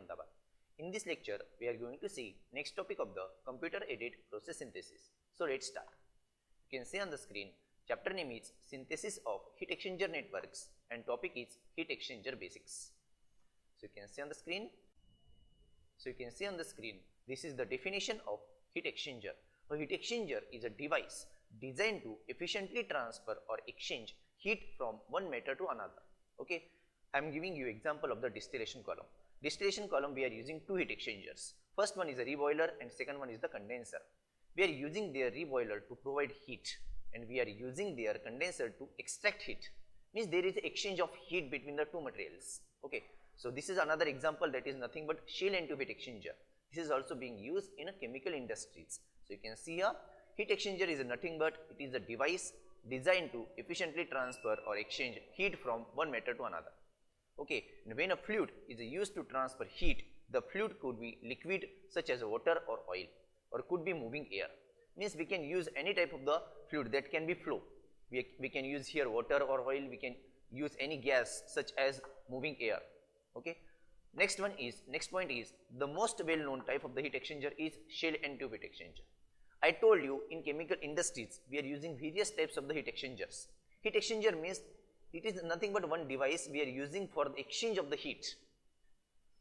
Ahmedabad. In this lecture, we are going to see next topic of the computer-aided process synthesis. So let's start. You can see on the screen, chapter name is Synthesis of Heat Exchanger Networks and topic is Heat Exchanger Basics. So you can see on the screen. This is the definition of heat exchanger. A heat exchanger is a device designed to efficiently transfer or exchange heat from one matter to another. Okay, I am giving you example of the distillation column. Distillation column, we are using two heat exchangers. First one is a reboiler and second one is the condenser. We are using their reboiler to provide heat and we are using their condenser to extract heat. Means there is exchange of heat between the two materials. Okay, so this is another example that is nothing but shell and tube heat exchanger. This is also being used in a chemical industries. So you can see here, heat exchanger is nothing but it is a device designed to efficiently transfer or exchange heat from one matter to another. Okay, and when a fluid is used to transfer heat, the fluid could be liquid such as water or oil, or could be moving air. Means we can use any type of the fluid that can be flow. We can use here water or oil, we can use any gas such as moving air. Okay. Next point is the most well known type of the heat exchanger is shell and tube heat exchanger. I told you in chemical industries we are using various types of the heat exchangers. Heat exchanger means it is nothing but one device we are using for the exchange of the heat.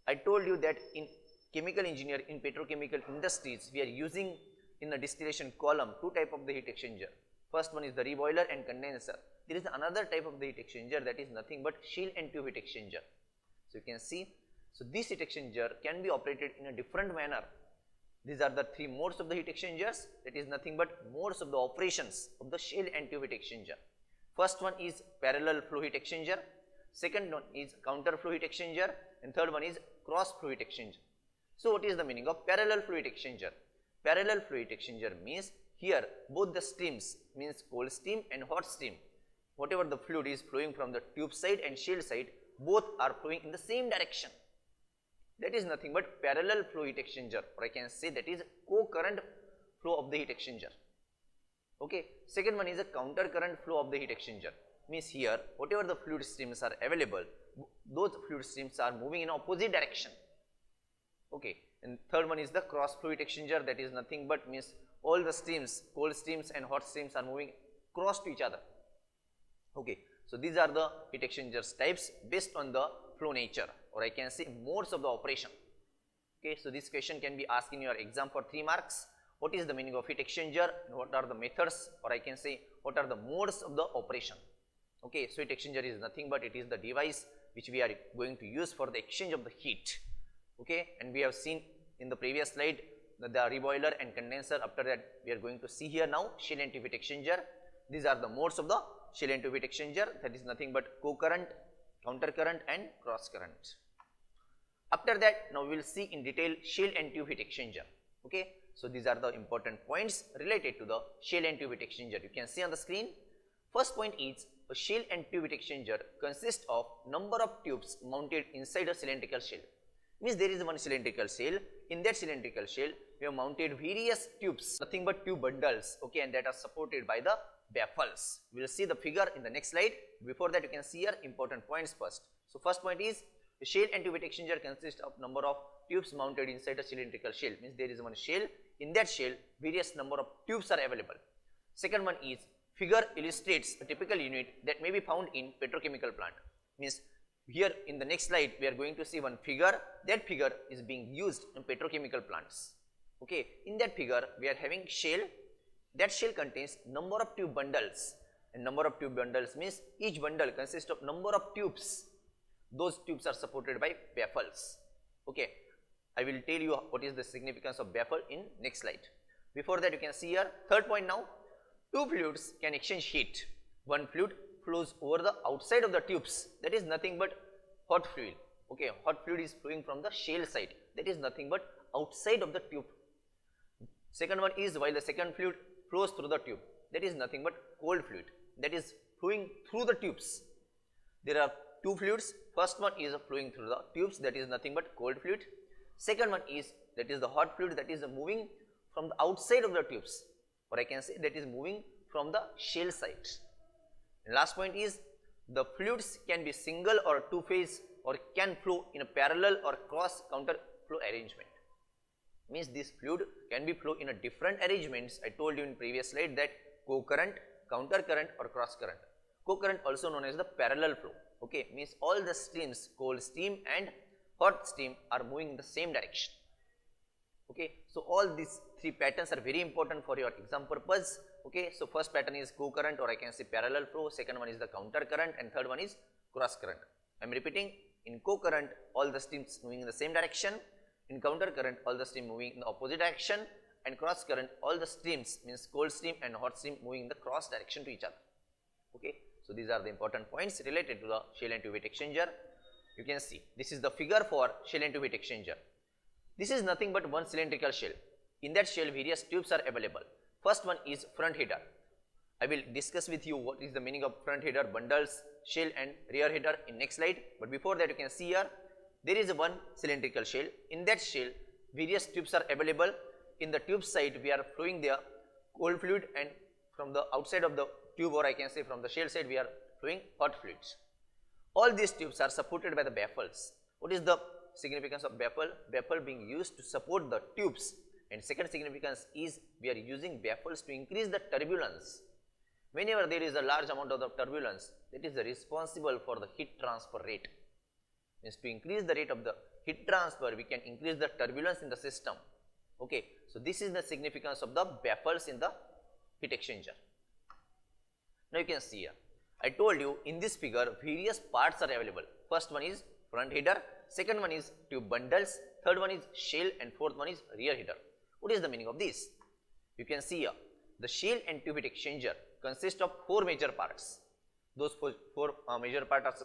I told you that in chemical engineer, in petrochemical industries, we are using in the distillation column two type of the heat exchanger. First one is the reboiler and condenser. There is another type of the heat exchanger that is nothing but shell and tube heat exchanger. So you can see, so this heat exchanger can be operated in a different manner. These are the three modes of the heat exchangers, that is nothing but modes of the operations of the shell and tube heat exchanger. First one is parallel flow heat exchanger, second one is counter flow heat exchanger, and third one is cross flow heat exchanger. So what is the meaning of parallel flow heat exchanger? Parallel flow heat exchanger means here both the streams, means cold stream and hot stream, whatever the fluid is flowing from the tube side and shell side, both are flowing in the same direction. That is nothing but parallel flow heat exchanger, or I can say that is co-current flow of the heat exchanger. Okay. Second one is a counter current flow of the heat exchanger. Means here whatever the fluid streams are available, those fluid streams are moving in opposite direction. Okay. And third one is the cross flow heat exchanger, that is nothing but means all the streams, cold streams and hot streams are moving cross to each other. Okay. So these are the heat exchangers types based on the flow nature, or I can say modes of the operation. Okay. So this question can be asked in your exam for 3 marks. What is the meaning of heat exchanger and what are the methods, or I can say what are the modes of the operation. Okay, so heat exchanger is nothing but it is the device which we are going to use for the exchange of the heat. Okay, and we have seen in the previous slide the reboiler and condenser. After that we are going to see here now shell and tube heat exchanger. These are the modes of the shell and tube heat exchanger, that is nothing but co-current, counter current and cross current. After that now we will see in detail shell and tube heat exchanger. Okay. So these are the important points related to the shell and tube heat exchanger. You can see on the screen. First point is a shell and tube heat exchanger consists of number of tubes mounted inside a cylindrical shell. Means there is one cylindrical shell. In that cylindrical shell we have mounted various tubes, nothing but tube bundles. Okay, and that are supported by the baffles. We will see the figure in the next slide. Before that you can see here important points first. So first point is the shell and tube heat exchanger consists of number of tubes mounted inside a cylindrical shell. Means there is one shell. In that shell various number of tubes are available. Second one is figure illustrates a typical unit that may be found in petrochemical plant. Means here in the next slide we are going to see one figure. That figure is being used in petrochemical plants. Okay, in that figure we are having shell. That shell contains number of tube bundles, and number of tube bundles means each bundle consists of number of tubes. Those tubes are supported by baffles. Okay, I will tell you what is the significance of baffle in next slide. Before that you can see here third point now, two fluids can exchange heat. One fluid flows over the outside of the tubes, that is nothing but hot fluid. Okay, hot fluid is flowing from the shell side, that is nothing but outside of the tube. Second one is while the second fluid flows through the tube, that is nothing but cold fluid, that is flowing through the tubes. There are two fluids. First one is flowing through the tubes, that is nothing but cold fluid. Second one is that is the hot fluid, that is moving from the outside of the tubes, or I can say that is moving from the shell side. And last point is the fluids can be single or two phase or can flow in a parallel or cross counter flow arrangement. Means this fluid can be flow in a different arrangements. I told you in previous slide that co-current, counter current or cross current. Co-current also known as the parallel flow. Okay, means all the streams, cold stream and hot stream, are moving in the same direction. Okay, so all these three patterns are very important for your exam purpose. Okay, so first pattern is co-current, or I can say parallel flow, second one is the counter current, and third one is cross current. I am repeating, in co-current all the streams moving in the same direction, in counter current all the stream moving in the opposite direction, and cross current all the streams, means cold stream and hot stream, moving in the cross direction to each other. Okay, so these are the important points related to the shell and tube heat exchanger. You can see this is the figure for shell and tube heat exchanger. This is nothing but one cylindrical shell. In that shell various tubes are available. First one is front header. I will discuss with you what is the meaning of front header, bundles, shell and rear header in next slide. But before that, you can see here there is one cylindrical shell. In that shell various tubes are available. In the tube side we are flowing the cold fluid, and from the outside of the tube, or I can say from the shell side, we are flowing hot fluids. All these tubes are supported by the baffles. What is the significance of baffle? Baffle being used to support the tubes. And second significance is we are using baffles to increase the turbulence. Whenever there is a large amount of the turbulence, that is responsible for the heat transfer rate. Means to increase the rate of the heat transfer, we can increase the turbulence in the system. Okay, so this is the significance of the baffles in the heat exchanger. Now you can see here, I told you in this figure various parts are available. First one is front header, second one is tube bundles, third one is shell, and fourth one is rear header. What is the meaning of this? You can see here, the shell and tube heat exchanger consist of four major parts. Those four major parts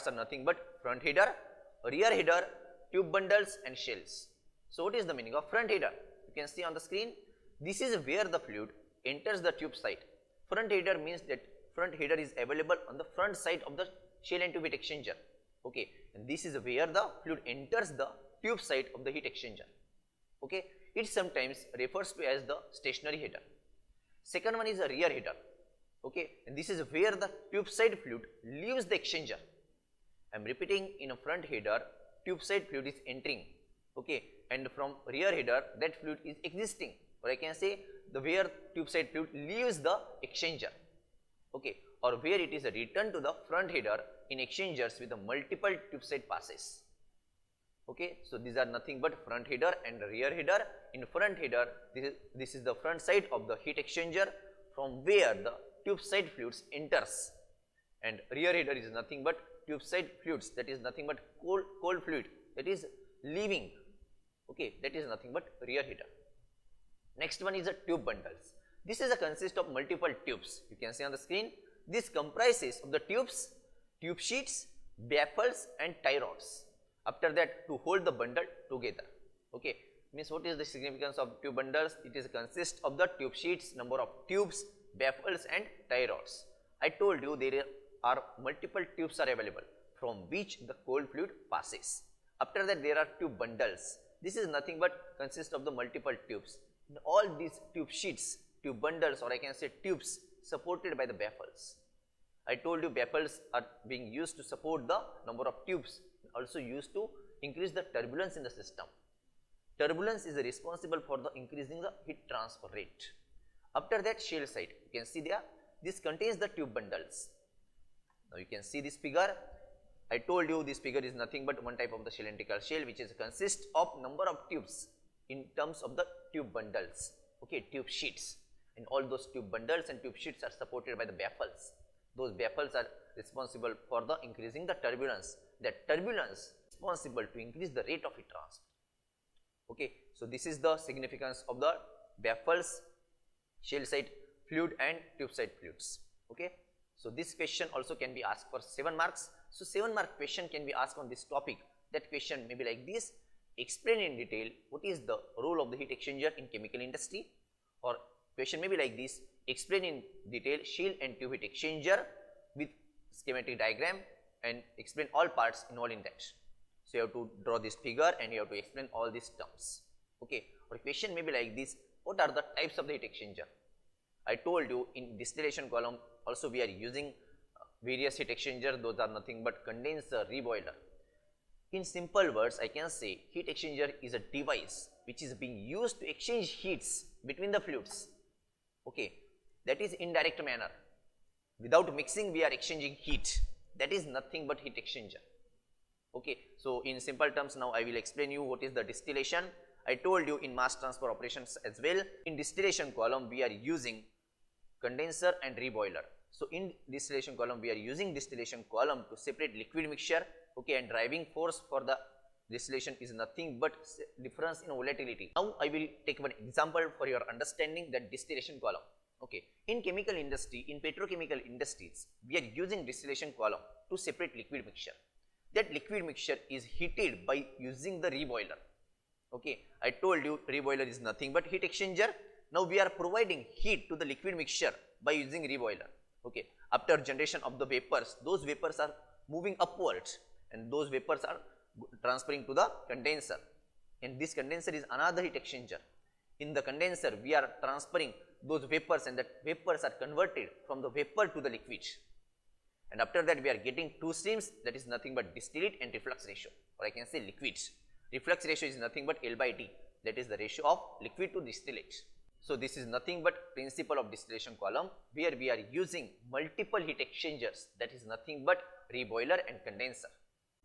are nothing but front header, rear header, tube bundles and shells. So what is the meaning of front header? You can see on the screen, this is where the fluid enters the tube side. Front header means that front header is available on the front side of the shell and tube heat exchanger. Okay, and this is where the fluid enters the tube side of the heat exchanger. Okay, it sometimes refers to as the stationary header. Second one is a rear header. Okay, and this is where the tube side fluid leaves the exchanger. I am repeating, in a front header tube side fluid is entering. Okay, and from rear header that fluid is existing, or I can say the where tube side fluid leaves the exchanger. Okay, or where it is returned to the front header in exchangers with the multiple tube side passes. Okay, so these are nothing but front header and rear header. In front header, this is the front side of the heat exchanger from where the tube side fluids enters, and rear header is nothing but tube side fluids, that is nothing but cold fluid that is leaving. Okay, that is nothing but rear header. Next one is a tube bundles. This is a consist of multiple tubes. You can see on the screen, this comprises of the tubes, tube sheets, baffles and tie rods. After that, to hold the bundle together. Okay, means what is the significance of tube bundles? It is consist of the tube sheets, number of tubes, baffles and tie rods. I told you there are multiple tubes are available from which the cold fluid passes. After that, there are tube bundles. This is nothing but consist of the multiple tubes. In all these tube sheets, tube bundles, or I can say tubes, supported by the baffles. I told you baffles are being used to support the number of tubes, also used to increase the turbulence in the system. Turbulence is responsible for the increasing the heat transfer rate. After that, shell side, you can see there, this contains the tube bundles. Now you can see this figure. I told you this figure is nothing but one type of the cylindrical shell which is consists of number of tubes in terms of the tube bundles. Okay, tube sheets, and all those tube bundles and tube sheets are supported by the baffles. Those baffles are responsible for the increasing the turbulence. That turbulence is responsible to increase the rate of heat transfer. Okay, so this is the significance of the baffles, shell side fluid and tube side fluids. Okay, so this question also can be asked for 7 marks. So 7 mark question can be asked on this topic. That question may be like this: explain in detail what is the role of the heat exchanger in chemical industry. Or question may be like this: explain in detail shell and tube heat exchanger with schematic diagram and explain all parts involved in that. So you have to draw this figure and you have to explain all these terms. Okay, or question may be like this: what are the types of the heat exchanger? I told you in distillation column also we are using various heat exchanger, those are nothing but condenser, reboiler. In simple words, I can say heat exchanger is a device which is being used to exchange heats between the fluids. Okay, that is indirect manner. Without mixing, we are exchanging heat. That is nothing but heat exchanger. Okay, so in simple terms, now I will explain you what is the distillation. I told you in mass transfer operations as well. In distillation column, we are using condenser and reboiler. So in distillation column, we are using distillation column to separate liquid mixture. Okay, and driving force for the distillation is nothing but difference in volatility. Now I will take one example for your understanding that distillation column. Okay, in chemical industry, in petrochemical industries, we are using distillation column to separate liquid mixture. That liquid mixture is heated by using the reboiler. Okay, I told you reboiler is nothing but heat exchanger. Now we are providing heat to the liquid mixture by using reboiler. Okay, after generation of the vapors, those vapors are moving upwards and those vapors are transferring to the condenser, and this condenser is another heat exchanger. In the condenser, we are transferring those vapors, and that vapors are converted from the vapor to the liquid, and after that we are getting two streams, that is nothing but distillate and reflux ratio, or I can say liquids. Reflux ratio is nothing but L by T, that is the ratio of liquid to distillate. So this is nothing but principle of distillation column, where we are using multiple heat exchangers, that is nothing but reboiler and condenser.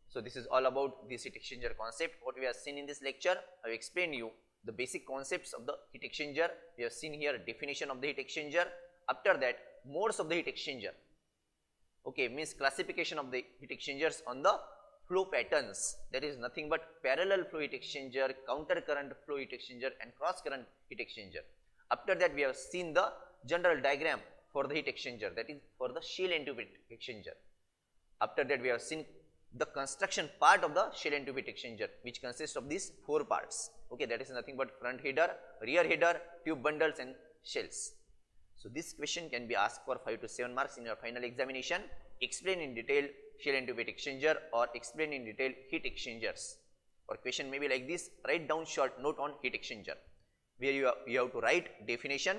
So this is all about this heat exchanger concept. What we have seen in this lecture, I have explained you the basic concepts of the heat exchanger. We have seen here definition of the heat exchanger. After that, modes of the heat exchanger. Okay, means classification of the heat exchangers on the flow patterns. That is nothing but parallel flow heat exchanger, counter current flow heat exchanger, and cross current heat exchanger. After that, we have seen the general diagram for the heat exchanger, that is for the shell and tube heat exchanger. After that, we have seen the construction part of the shell and tube heat exchanger, which consists of these four parts. Okay, that is nothing but front header, rear header, tube bundles, and shells. So this question can be asked for 5 to 7 marks in your final examination. Explain in detail shell and tube heat exchanger, or explain in detail heat exchangers. Or question may be like this: write down short note on heat exchanger, where you have to write definition,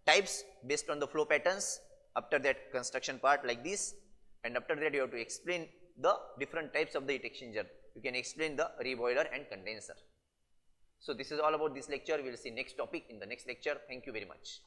types based on the flow patterns. After that, construction part like this, and after that you have to explain the different types of the heat exchanger. You can explain the reboiler and condenser. So this is all about this lecture. We will see next topic in the next lecture. Thank you very much.